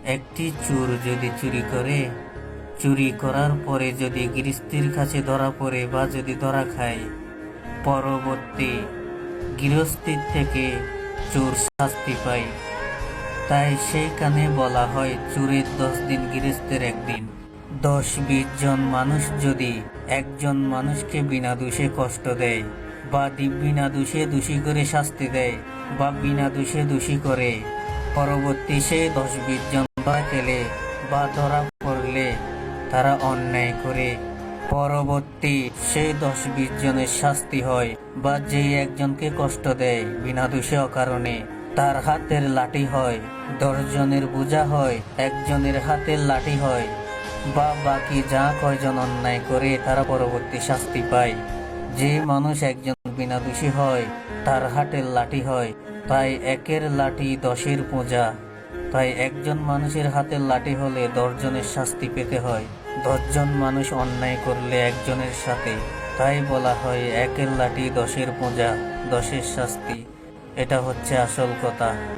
একটি চোর যদি চুরি করে, চুরি করার পরে যদি গৃহস্থীর কাছে ধরা পড়ে বা যদি ধরা খায়, পরবর্তী গৃহস্থীর থেকে চোর শাস্তি পায়। তাই সেইখানে বলা হয় চোরের 10 দিন, গৃহস্থের 1 দিন। 10-20 জন মানুষ যদি একজন মানুষকে বিনা দোষে কষ্ট দেয় বা বিনা দোষে দোষী করে শাস্তি দেয় বা বিনা দোষে দোষী করে, পরবর্তী সেই 10-20 জন ধরা খেলে বা ধরা পড়লে তারা অন্যায় করে, পরবর্তী সেই 10-20 জনের শাস্তি হয় বা যে একজনকে কষ্ট দেয় বিনা দোষে অকারণে, তার হাতের লাঠি হয়, 10 জনের বোঝা হয়, একজনের হাতের লাঠি হয়, বা বাকি যা কয়জন অন্যায় করে তারা পরবর্তী শাস্তি পায়। যে মানুষ একজন বিনা দোষী হয় তার হাতের লাঠি হয়। তাই একের লাঠি 10-এর পূজা। তাই একজন মানুষের হাতের লাঠি হলে 10 জনের শাস্তি পেতে হয়, 10 জন মানুষ অন্যায় করলে একজনের সাথে। তাই বলা হয় একের লাঠি 10-এর পূজা, 10-এর শাস্তি। এটা হচ্ছে আসল কথা।